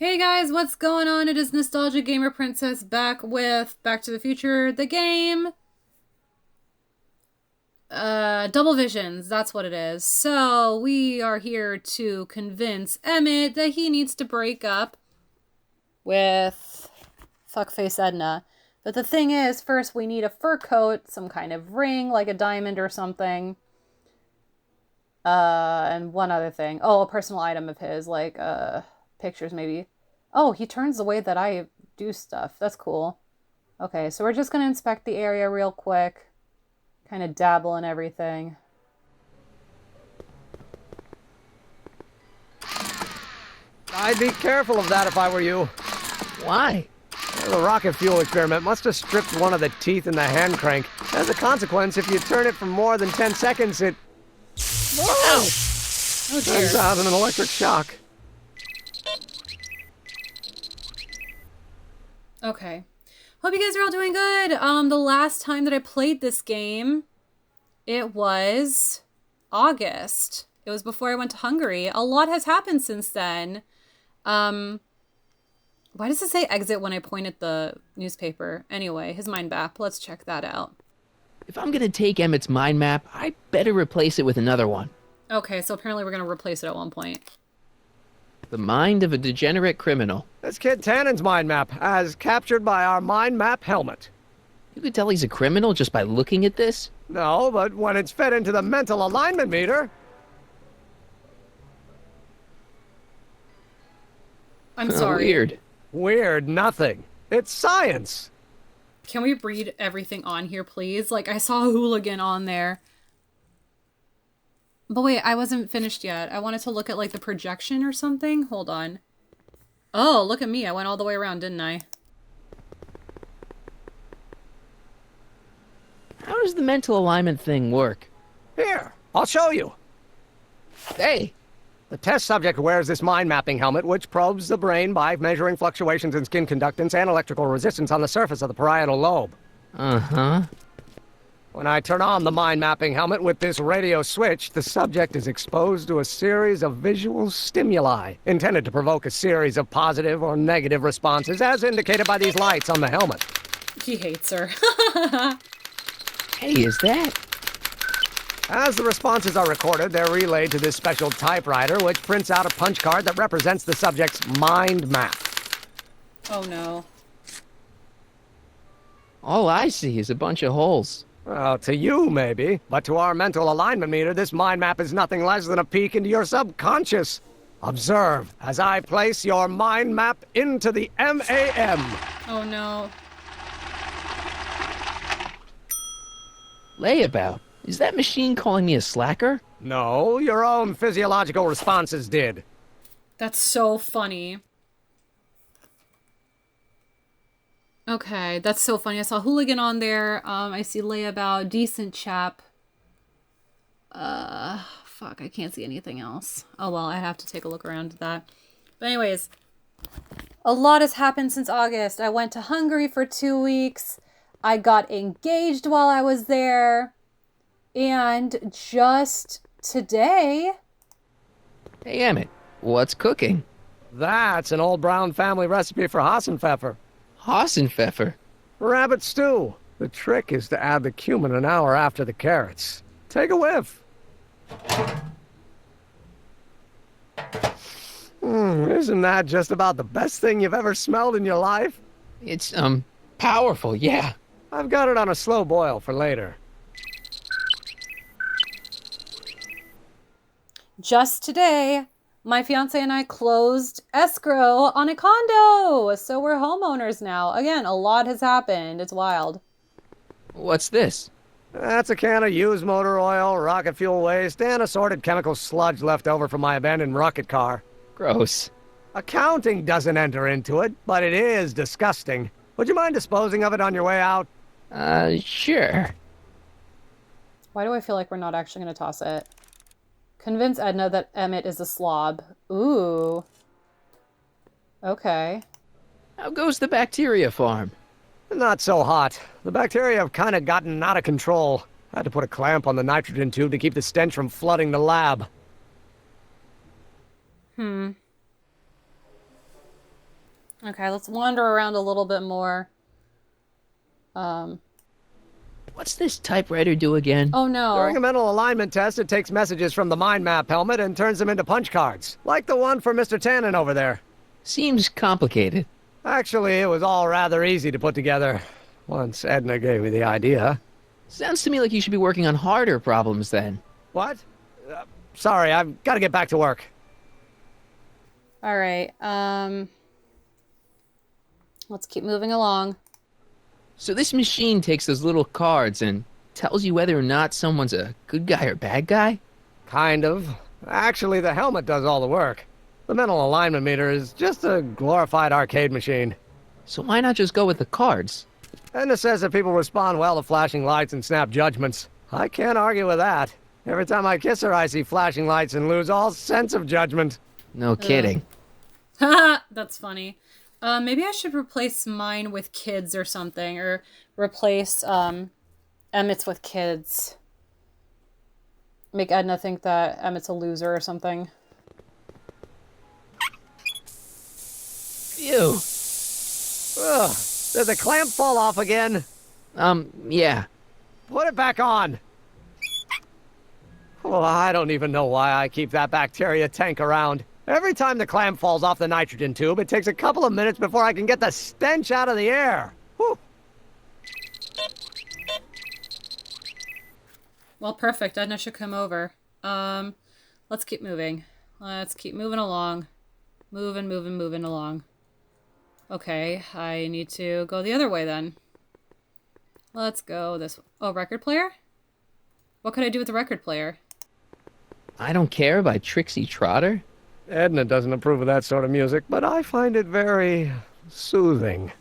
Hey guys, what's going on? It is Nostalgia Gamer Princess back with Back to the Future, the game. Double Visions, that's what it is. So, we are here to convince Emmett that he needs to break up with fuckface Edna. But the thing is, first we need a fur coat, some kind of ring, like a diamond or something. And one other thing. Oh, a personal item of his, like, pictures maybe. Oh, he turns the way that I do stuff. That's cool. Okay, so we're just gonna inspect the area real quick. Kind of dabble in everything. I'd be careful of that if I were you. Why? The rocket fuel experiment must have stripped one of the teeth in the hand crank. As a consequence, if you turn it for more than 10 seconds, it... Whoa! Oh dear. Turns out an electric shock. Okay. Hope you guys are all doing good. The last time that I played this game, it was August. It was before I went to Hungary. A lot has happened since then. Why does it say exit when I point at the newspaper? Anyway, his mind map. Let's check that out. If I'm gonna take Emmett's mind map, I better replace it with another one. Okay, so apparently we're going to replace it at one point. The mind of a degenerate criminal. This kid Tannen's mind map, as captured by our mind map helmet. You could tell he's a criminal just by looking at this? No, but when it's fed into the mental alignment meter... I'm sorry. Weird. Weird nothing. It's science. Can we read everything on here, please? Like, I saw a hooligan on there. But wait, I wasn't finished yet. I wanted to look at, like, the projection or something. Hold on. Oh, look at me. I went all the way around, didn't I? How does the mental alignment thing work? Here, I'll show you. Hey! The test subject wears this mind mapping helmet, which probes the brain by measuring fluctuations in skin conductance and electrical resistance on the surface of the parietal lobe. Uh-huh. When I turn on the mind mapping helmet with this radio switch, the subject is exposed to a series of visual stimuli, intended to provoke a series of positive or negative responses, as indicated by these lights on the helmet. He hates her. Hey, is that? As the responses are recorded, they're relayed to this special typewriter, which prints out a punch card that represents the subject's mind map. Oh no. All I see is a bunch of holes. Well, to you, maybe, but to our mental alignment meter, this mind map is nothing less than a peek into your subconscious. Observe as I place your mind map into the MAM. Oh no. Layabout. Is that machine calling me a slacker? No, your own physiological responses did. That's so funny. Okay, that's so funny. I saw Hooligan on there. I see Layabout, decent chap. Fuck, I can't see anything else. Oh well, I have to take a look around at that. But anyways, a lot has happened since August. I went to Hungary for 2 weeks. I got engaged while I was there. And just today... Hey, Emmett, what's cooking? That's an old brown family recipe for Hassenpfeffer. Hassenpfeffer. Rabbit stew. The trick is to add the cumin an hour after the carrots. Take a whiff. Isn't that just about the best thing you've ever smelled in your life? It's, powerful, yeah. I've got it on a slow boil for later. Just today, my fiance and I closed escrow on a condo. So we're homeowners now. Again, a lot has happened. It's wild. What's this? That's a can of used motor oil, rocket fuel waste, and assorted chemical sludge left over from my abandoned rocket car. Gross. Accounting doesn't enter into it, but it is disgusting. Would you mind disposing of it on your way out? Sure. Why do I feel like we're not actually going to toss it? Convince Edna that Emmett is a slob. Ooh. Okay. How goes the bacteria farm? Not so hot. The bacteria have kind of gotten out of control. I had to put a clamp on the nitrogen tube to keep the stench from flooding the lab. Okay, let's wander around a little bit more. What's this typewriter do again? Oh no. During a mental alignment test, it takes messages from the mind map helmet and turns them into punch cards. Like the one for Mr. Tannen over there. Seems complicated. Actually, it was all rather easy to put together. Once Edna gave me the idea. Sounds to me like you should be working on harder problems then. What? Sorry, I've got to get back to work. All right. Let's keep moving along. So this machine takes those little cards and tells you whether or not someone's a good guy or bad guy? Kind of. Actually, the helmet does all the work. The mental alignment meter is just a glorified arcade machine. So why not just go with the cards? Edna says that people respond well to flashing lights and snap judgments. I can't argue with that. Every time I kiss her, I see flashing lights and lose all sense of judgment. No kidding. Haha, that's funny. Maybe I should replace mine with kids or something, or replace Emmett's with kids. Make Edna think that Emmett's a loser or something. Ew. Ugh. Did the clamp fall off again? Yeah. Put it back on. Well, I don't even know why I keep that bacteria tank around. Every time the clamp falls off the nitrogen tube, it takes a couple of minutes before I can get the stench out of the air. Whew. Well, perfect. Edna should come over. Let's keep moving. Let's keep moving along. Moving along. Okay, I need to go the other way then. Let's go this way. Oh, record player? What could I do with the record player? I Don't Care by Trixie Trotter? Edna doesn't approve of that sort of music, but I find it very soothing.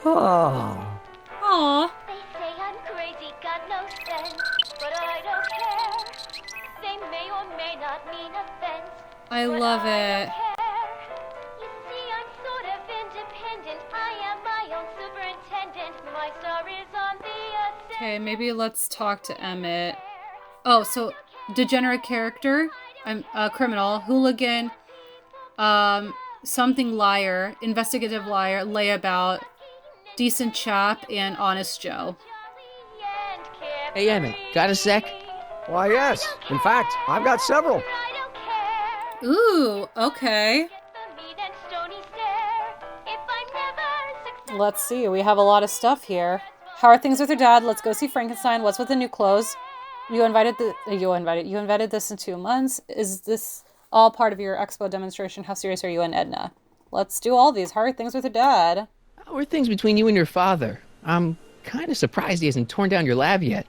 Oh. Aww. They say I'm crazy, got no sense, but I don't care. They may or may not mean offense. I but love I it. don't care. You see, I'm sort of independent. I am my own superintendent. My star is on the ascent. Okay, maybe let's talk to Emmett. Oh, so degenerate character, I'm a criminal, hooligan, something liar, investigative liar, layabout, decent chap, and honest Joe. Hey, Emmett, got a sec? Why, yes. In fact, I've got several. Ooh, okay. Let's see, we have a lot of stuff here. How are things with your dad? Let's go see Frankenstein. What's with the new clothes? You invited this in 2 months. Is this all part of your expo demonstration? How serious are you and Edna? Let's do all these. How are things with your dad? How are things between you and your father? I'm kind of surprised he hasn't torn down your lab yet.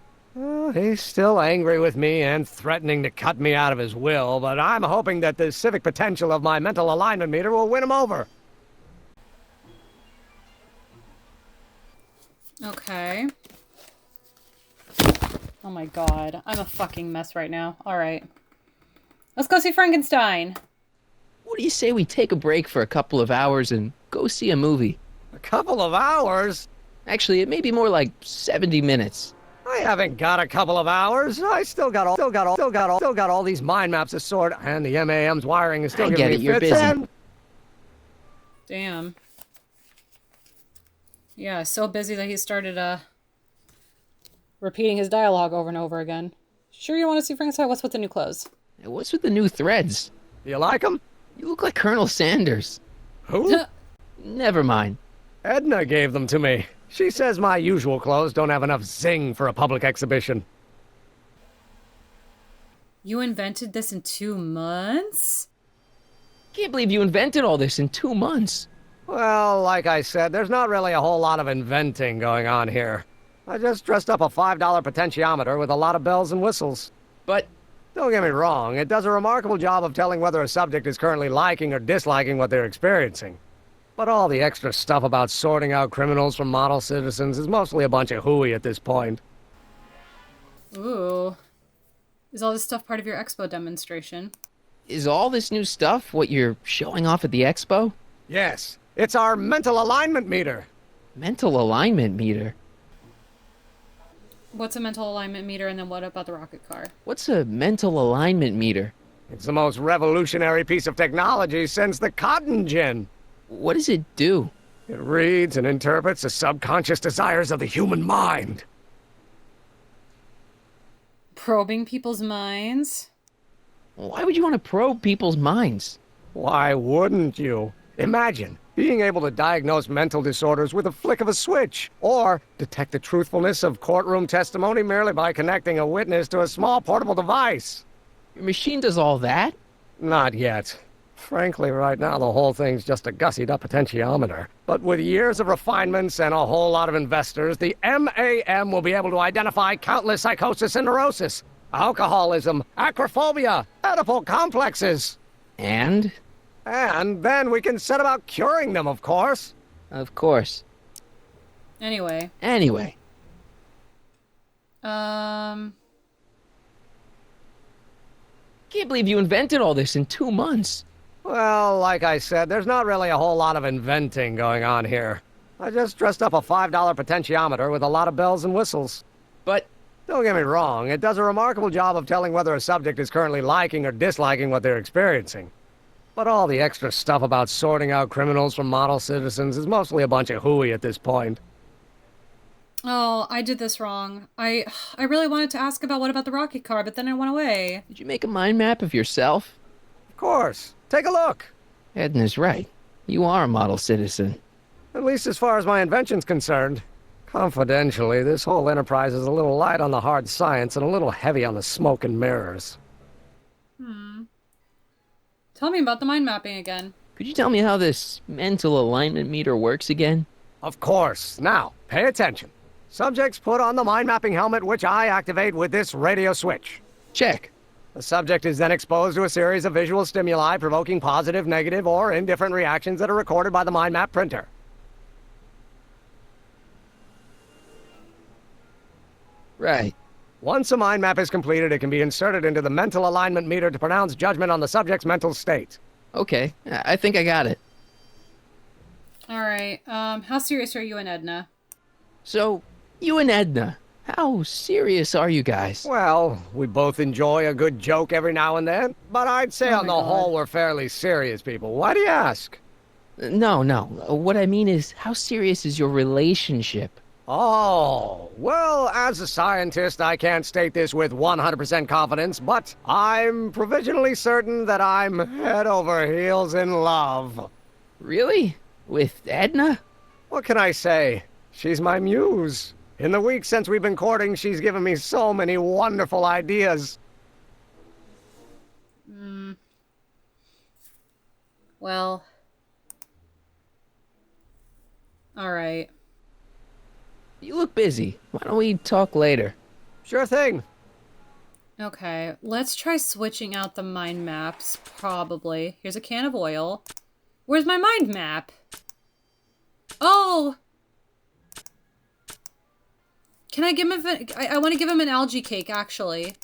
He's still angry with me and threatening to cut me out of his will, but I'm hoping that the civic potential of my mental alignment meter will win him over. Okay. Oh my god. I'm a fucking mess right now. Alright. Let's go see Frankenstein. What do you say we take a break for a couple of hours and go see a movie? A couple of hours? Actually, it may be more like 70 minutes. I haven't got a couple of hours. I still got all these mind maps to sort, and the MAM's wiring is still I giving get it, me you're fits, busy. and Damn. Yeah, so busy that he started, repeating his dialogue over and over again. Sure you want to see Frankenstein? What's with the new clothes? Now, what's with the new threads? You like them? You look like Colonel Sanders. Who? Never mind. Edna gave them to me. She says my usual clothes don't have enough zing for a public exhibition. You invented this in 2 months? Can't believe you invented all this in 2 months. Well, like I said, there's not really a whole lot of inventing going on here. I just dressed up a $5 potentiometer with a lot of bells and whistles. But Don't get me wrong, it does a remarkable job of telling whether a subject is currently liking or disliking what they're experiencing. But all the extra stuff about sorting out criminals from model citizens is mostly a bunch of hooey at this point. Ooh. Is all this stuff part of your expo demonstration? is all this new stuff what you're showing off at the expo? Yes, it's our mental alignment meter. Mental alignment meter? What's a mental alignment meter, and then what about the rocket car? What's a mental alignment meter? It's the most revolutionary piece of technology since the cotton gin. What does it do? It reads and interprets the subconscious desires of the human mind. Probing people's minds? Why would you want to probe people's minds? Why wouldn't you? Imagine being able to diagnose mental disorders with a flick of a switch, or detect the truthfulness of courtroom testimony merely by connecting a witness to a small portable device. Your machine does all that? Not yet. Frankly, right now the whole thing's just a gussied-up potentiometer. But with years of refinements and a whole lot of investors, the MAM will be able to identify countless psychosis and neurosis, alcoholism, acrophobia, Oedipal complexes. And? And then we can set about curing them, of course. Of course. Anyway. Can't believe you invented all this in 2 months. Well, like I said, there's not really a whole lot of inventing going on here. I just dressed up a $5 potentiometer with a lot of bells and whistles. But Don't get me wrong, it does a remarkable job of telling whether a subject is currently liking or disliking what they're experiencing. But all the extra stuff about sorting out criminals from model citizens is mostly a bunch of hooey at this point. Oh, I did this wrong. I really wanted to ask about what about the rocket car, but then it went away. did you make a mind map of yourself? Of course. Take a look. Edna's right. You are a model citizen. At least as far as my invention's concerned. Confidentially, this whole enterprise is a little light on the hard science and a little heavy on the smoke and mirrors. Tell me about the mind mapping again. Could you tell me how this mental alignment meter works again? Of course. Now, pay attention. Subjects put on the mind mapping helmet, which I activate with this radio switch. Check. The subject is then exposed to a series of visual stimuli provoking positive, negative, or indifferent reactions that are recorded by the mind map printer. Right. Once a mind map is completed, it can be inserted into the mental alignment meter to pronounce judgment on the subject's mental state. Okay, I think I got it. Alright, how serious are you and Edna? So, you and Edna, how serious are you guys? Well, we both enjoy a good joke every now and then, but I'd say Oh on my the God. whole we're fairly serious people. Why do you ask? No. What I mean is, how serious is your relationship? Oh, well, as a scientist, I can't state this with 100% confidence, but I'm provisionally certain that I'm head over heels in love. Really? With Edna? What can I say? She's my muse. In the weeks since we've been courting, she's given me so many wonderful ideas. Well. Alright. You look busy. Why don't we talk later? Sure thing. Okay, let's try switching out the mind maps, probably. Here's a can of oil. Where's my mind map? Oh! Can I give him I want to give him an algae cake, actually.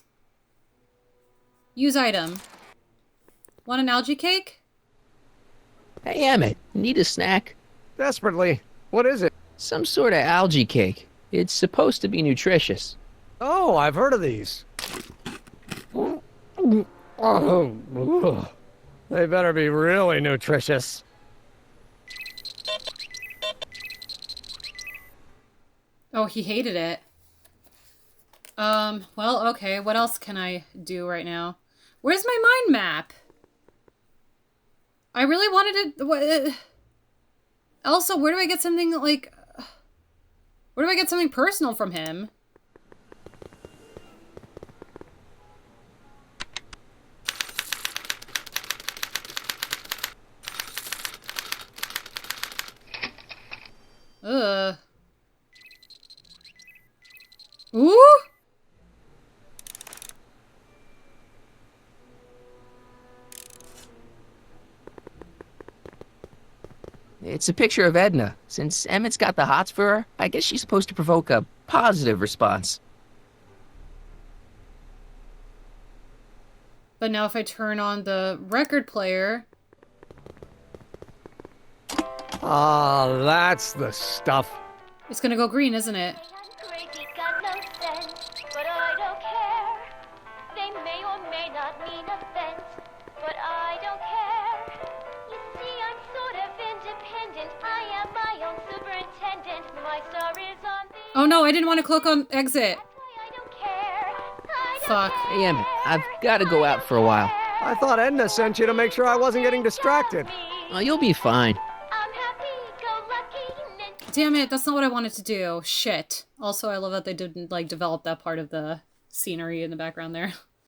Use item. Want an algae cake? Hey, Emmett, need a snack? Desperately. What is it? Some sort of algae cake. It's supposed to be nutritious. Oh, I've heard of these. Oh, they better be really nutritious. Oh, he hated it. Well, okay, what else can I do right now? Where's my mind map? I really wanted to... What, also, where do I get something, like... Where do I get something personal from him? Ugh. Ooh! It's a picture of Edna. Since Emmett's got the hots for her, I guess she's supposed to provoke a positive response. But now if I turn on the record player... Ah, that's the stuff. It's gonna go green, isn't it? Crazy got no sense, but I don't care. They may or may not mean offense. is on the Oh no, I didn't want to click on exit. That's why I don't care. I don't Fuck. care. Hey, Emmett, I've got to go out for a while. I thought Edna sent you to make sure I wasn't getting distracted. Oh, you'll be fine. I'm happy-go-lucky ninja. Damn it, that's not what I wanted to do. Shit. Also, I love that they didn't, like, develop that part of the scenery in the background there.